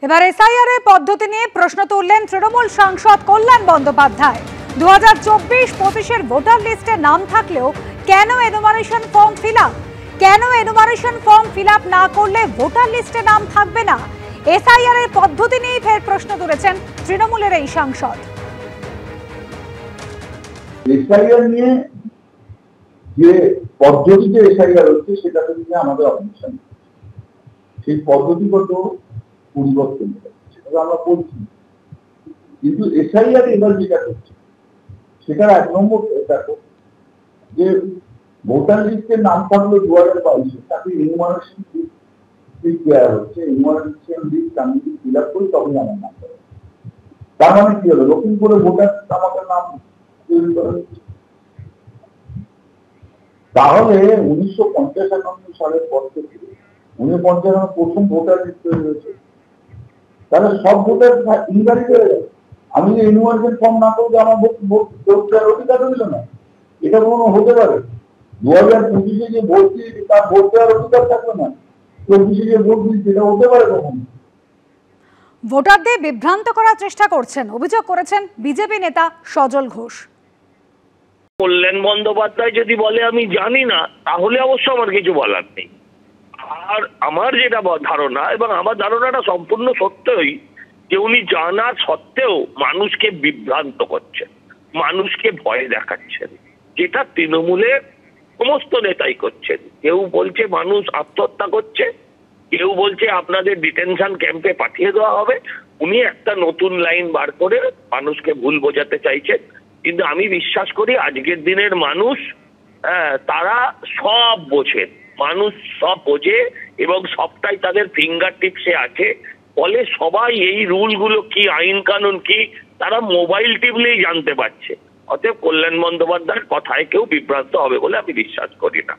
এবার এসআইআর এর পদ্ধতি নিয়ে প্রশ্ন তুললেন তৃণমূল সাংসদ কল্যাণ বন্দ্যোপাধ্যায়। 2024-25 ভোটার লিস্টে নাম থাকলেও কেন এনুমারেশন ফর্ম ফিল আপ না করলে ভোটার লিস্টে নাম থাকবে না? এসআইআর এর পদ্ধতি নিয়ে ফের প্রশ্ন তুলেছেন তৃণমূলের এই সাংসদ। এসআইআর নিয়ে যে পদ্ধতিতে এসআইআর হচ্ছে সেটা নিয়ে আমাদের অবস্থান, সেই পদ্ধতিগত পরিবর্তন সেটা আমরা করছি, কিন্তু এসআইআর এবার যেটা করছে সেটার 1 নম্বর যে ভোটার লিস্টের নাম থাকলো 2022 তাকে এনুমারেশন লিস্ট দেওয়া হচ্ছে। এনুমারেশন লিস্ট আমি যদি ফিল আপ করি তবেই আমার নাম হবে। তার মানে কি হলো, নতুন করে ভোটার আমাদের নাম তৈরি করা হচ্ছে। তাহলে 1955 সালের পর থেকে 1955 প্রথম ভোটার লিস্ট তৈরি হয়েছে, তাহলে সব ভোটার ইনভ্যালিড হয়ে যাবে। আমি যে এনুমারেশন ফর্ম না করলে আমার ভোট দেওয়ার অধিকার রইল না, এটা কোনো হতে পারে? 2025 যে ভোট দিয়েছে তার ভোট দেওয়ার অধিকার থাকবে না, 24 যে ভোট দিয়েছে এটা হতে পারে কখন? ভোটারদের বিভ্রান্ত করার চেষ্টা করছেন, অভিযোগ করেছেন বিজেপি নেতা সজল ঘোষ। কল্যাণ বন্দ্যোপাধ্যায় যদি বলে আমি জানি না, তাহলে অবশ্য আমার কিছু বলার নেই। আর আমার যেটা ধারণা, এবং আমার ধারণাটা সম্পূর্ণ সত্যই, যে উনি জানা সত্ত্বেও মানুষকে বিভ্রান্ত করছেন, মানুষকে ভয় দেখাচ্ছেন, যেটা তৃণমূলের সমস্ত নেতাই করছেন। কেউ বলছে মানুষ আত্মহত্যা করছে, কেউ বলছে আপনাদের ডিটেনশন ক্যাম্পে পাঠিয়ে দেওয়া হবে। উনি একটা নতুন লাইন বার করে মানুষকে ভুল বোঝাতে চাইছেন। কিন্তু আমি বিশ্বাস করি আজকের দিনের মানুষ তারা সব বোঝেন, মানুষ সব বোঝে এবং সবটাই তাদের ফিঙ্গার টিপসে আছে। ফলে সবাই এই রুলগুলো কি, আইন কানুন কি, তারা মোবাইল টিপলেই জানতে পারছে। অতএব কল্যাণ বন্দ্যোপাধ্যায়ের কথায় কেউ বিভ্রান্ত হবে বলে আমি বিশ্বাস করি না।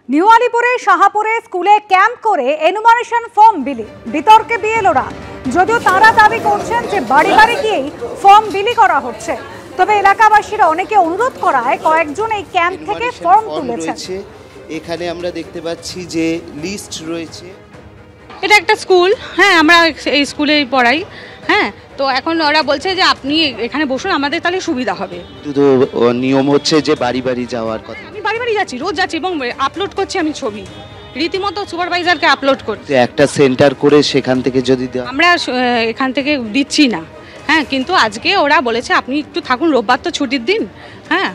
নিউ আলিপুরে শাহাপুরে স্কুলে ক্যাম্প করে এনুমারেশন ফর্ম বিলি, বিতর্কে বিএলওরা। যদিও তারা দাবি করছেন যে বাড়ি বাড়ি গিয়েই ফর্ম বিলি করা হচ্ছে, তবে এলাকাবাসীরা অনেকে অনুরোধ করায় কয়েকজন এই ক্যাম্প থেকে ফর্ম তুলেছেন। এখানে আমরা দেখতে পাচ্ছি যে লিস্ট রয়েছে। এটা একটা স্কুল, হ্যাঁ, আমরা এই স্কুলেই পড়াই, হ্যাঁ। তো এখন ওরা বলছে যে আপনি এখানে বসুন, আমাদের তাহলে সুবিধা হবে। তো নিয়ম হচ্ছে যে বাড়ি বাড়ি যাওয়ার কথা। আমি বাড়ি বাড়ি যাচ্ছি, রোজ যাচ্ছি এবং আপলোড করছি আমি ছবি, রীতিমতো সুপারভাইজারকে আপলোড করছি। একটা সেন্টার করে সেখান থেকে যদি আমরা এখান থেকে দিচ্ছি না, হ্যাঁ, কিন্তু আজকে ওরা বলেছে আপনি একটু থাকুন, রোববার তো ছুটির দিন, হ্যাঁ,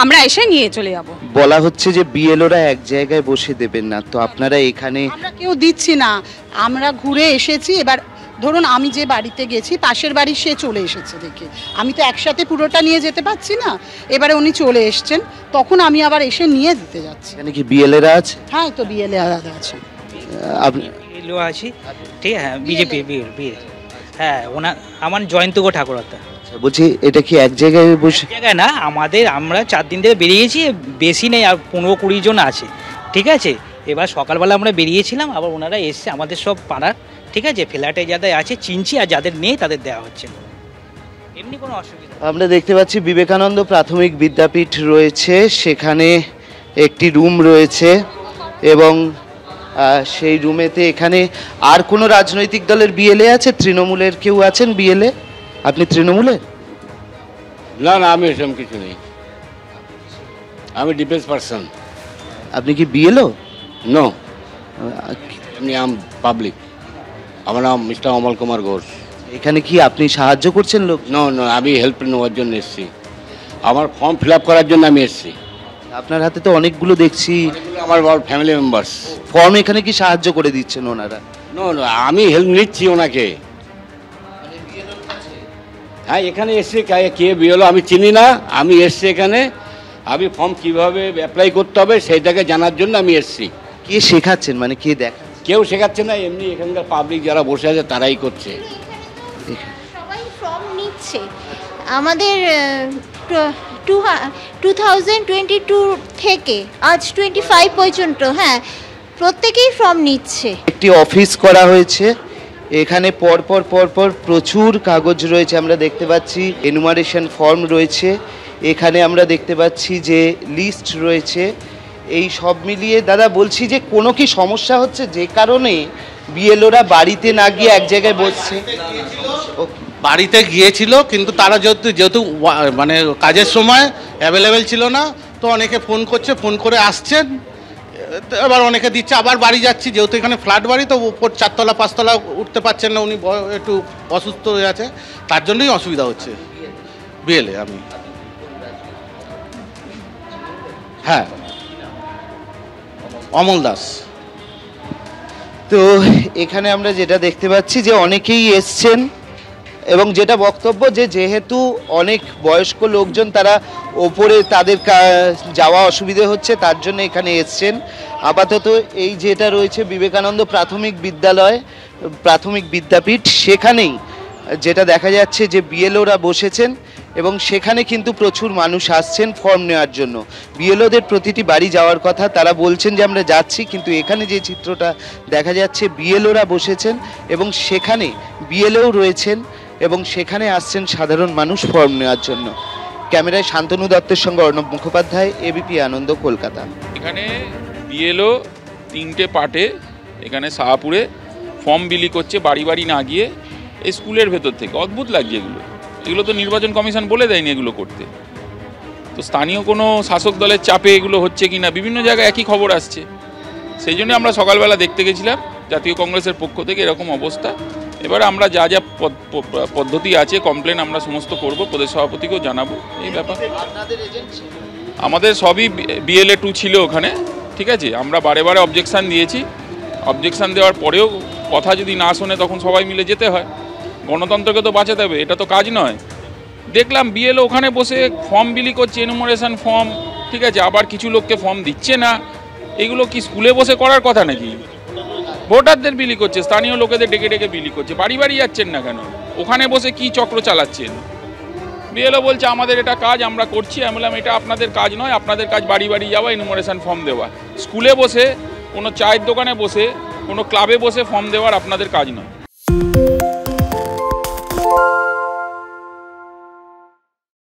আমরা এসে নিয়ে চলে যাব। বলা হচ্ছে যে বিএলওরা এক জায়গায় বসে দেবেন না, তো আপনারা এখানে? আমরা কেউ দিচ্ছি না, আমরা ঘুরে এসেছি। এবার ধরুন আমি যে বাড়িতে গেছি, পাশের বাড়ি সে চলে এসেছে দেখে আমি তো একসাথে পুরোটা নিয়ে যেতে পারছি না। এবারে উনি চলে এসছেন, তখন আমি আবার এসে নিয়ে দিতে যাচ্ছি। এখানে কি বিএলএরা আছে? হ্যাঁ, তো বিএলএরা আছে। আপনি বিএলও আছি, ঠিক, হ্যাঁ, বিজেপি বিএল, হ্যাঁ, ওনার আমার জয়ন্তগো ঠাকুরতা। বলছি এটা কি এক জায়গায় বসে? জায়গায় না, আমরা 4 দিন ধরে বেরিয়েছি, বেশি নেই, আর 15-20 জন আছে, ঠিক আছে। এবার সকালবেলা আমরা বেরিয়েছিলাম, আবার ওনারা এসছে আমাদের সব পাড়ার, ঠিক আছে, ফ্ল্যাটে যাদের আছে চিনছি, আর যাদের নেই তাদের দেওয়া হচ্ছে, এমনি কোনো অসুবিধা। আমরা দেখতে পাচ্ছি বিবেকানন্দ প্রাথমিক বিদ্যাপীঠ রয়েছে, সেখানে একটি রুম রয়েছে এবং সেই রুমেতে এখানে আর কোনো রাজনৈতিক দলের বিএলএ আছে? তৃণমূলের কেউ আছেন বিএলএ? আপনি তৃণমূলের? না না, আমি এরকম কিছু নেই, আমি ডিফেন্স পার্সন। আপনি কি বিএলও? নো, আমি পাবলিক। আমার নাম মিস্টার অমল কুমার ঘোষ। এখানে কি আপনি সাহায্য করছেন লোক? নো নো, আমি হেল্প নেওয়ার জন্য এসেছি, আমার ফর্ম ফিল আপ করার জন্য আমি এসেছি। আপনার হাতে তো অনেকগুলো দেখছি। আমার ফ্যামিলি মেম্বার্স ফর্ম, এখানে কি সাহায্য করে দিচ্ছেন ওনারা? নো নো, আমি হেল্প নিচ্ছি ওনাকে। হ্যাঁ, এখানে এসছি, কে বিএলও আমি চিনি না, আমি এসছি এখানে, আমি ফর্ম কিভাবে অ্যাপ্লাই করতে হবে সেইটাকে জানার জন্য আমি এসছি। কে শেখাচ্ছেন, মানে কে দেখা? কেউ শেখাচ্ছে না, এমনি এখানকার পাবলিক যারা বসে আছে তারাই করছে। সবাই ফর্ম নিচ্ছে। আমাদের 2022 থেকে আজ 25 পর্যন্ত, হ্যাঁ, প্রত্যেকেই ফর্ম নিচ্ছে। একটি অফিস করা হয়েছে, এখানে পরপর প্রচুর কাগজ রয়েছে। আমরা দেখতে পাচ্ছি এনুমারেশন ফর্ম রয়েছে, এখানে আমরা দেখতে পাচ্ছি যে লিস্ট রয়েছে। এই সব মিলিয়ে দাদা বলছি যে কোনো কি সমস্যা হচ্ছে যে কারণে বিএলওরা বাড়িতে না গিয়ে এক জায়গায় বসছে। বাড়িতে গিয়েছিল, কিন্তু তারা যেহেতু মানে কাজের সময় অ্যাভেলেবেল ছিল না, তো অনেকে ফোন করছে, ফোন করে আসছেন, এবার অনেকে দিচ্ছে, আবার বাড়ি যাচ্ছি, যেহেতু এখানে ফ্ল্যাট বাড়ি, তো উপর 4তলা 5তলা উঠতে পারছেন না, উনি একটু অসুস্থ হয়ে আছে, তার জন্যই অসুবিধা হচ্ছে। বিএলএ আমি, হ্যাঁ, অমল দাস। তো এখানে আমরা যেটা দেখতে পাচ্ছি যে অনেকেই এসছেন, এবং যেটা বক্তব্য যে যেহেতু অনেক বয়স্ক লোকজন তারা ওপরে তাদের যাওয়া অসুবিধে হচ্ছে, তার জন্য এখানে এসছেন। আপাতত এই যেটা রয়েছে বিবেকানন্দ প্রাথমিক বিদ্যাপীঠ, সেখানেই যেটা দেখা যাচ্ছে যে বিএলওরা বসেছেন, এবং সেখানে কিন্তু প্রচুর মানুষ আসছেন ফর্ম নেওয়ার জন্য। বিএলওদের প্রতিটি বাড়ি যাওয়ার কথা, তারা বলছেন যে আমরা যাচ্ছি, কিন্তু এখানে যে চিত্রটা দেখা যাচ্ছে বিএলওরা বসেছেন এবং সেখানে বিএলও রয়েছেন, এবং সেখানে আসছেন সাধারণ মানুষ ফর্ম নেওয়ার জন্য। ক্যামেরায় শান্তনু দত্তের সঙ্গে অর্ণব মুখোপাধ্যায়, এবিপি আনন্দ, কলকাতা। এখানে বিএলও 3টে পার্টে এখানে শাহপুরে ফর্ম বিলি করছে, বাড়ি বাড়ি না গিয়ে এই স্কুলের ভেতর থেকে। অদ্ভুত লাগছে এগুলো তো নির্বাচন কমিশন বলে দেয়নি এগুলো করতে। তো স্থানীয় কোনো শাসক দলের চাপে এগুলো হচ্ছে কি না, বিভিন্ন জায়গায় একই খবর আসছে। সেই জন্য আমরা সকালবেলা দেখতে গেছিলাম জাতীয় কংগ্রেসের পক্ষ থেকে এরকম অবস্থা। এবারে আমরা যা যা পদ্ধতি আছে, কমপ্লেন আমরা সমস্ত করব, প্রদেশ সভাপতিকেও জানাবো এই ব্যাপার। আমাদের সবই বিএলএ 2 ছিল ওখানে, ঠিক আছে। আমরা বারে বারে অবজেকশান দিয়েছি, অবজেকশান দেওয়ার পরেও কথা যদি না শোনে তখন সবাই মিলে যেতে হয়। গণতন্ত্রকে তো বাঁচাতে হবে, এটা তো কাজ নয়। দেখলাম বিএলও ওখানে বসে ফর্ম বিলি করছে, এনুমারেশন ফর্ম, ঠিক আছে। আবার কিছু লোককে ফর্ম দিচ্ছে না। এগুলো কি স্কুলে বসে করার কথা নাকি? ভোটারদের বিলি করছে, স্থানীয় লোকেদের ডেকে ডেকে বিলি করছে। বাড়ি বাড়ি যাচ্ছেন না কেন? ওখানে বসে কি চক্র চালাচ্ছেন? বিএলও বলছে আমাদের এটা কাজ, আমরা করছি। আমি বললাম এটা আপনাদের কাজ নয়, আপনাদের কাজ বাড়ি বাড়ি যাওয়া, এনুমারেশন ফর্ম দেওয়া। স্কুলে বসে, কোনো চায়ের দোকানে বসে, কোনো ক্লাবে বসে ফর্ম দেওয়ার আপনাদের কাজ নয়।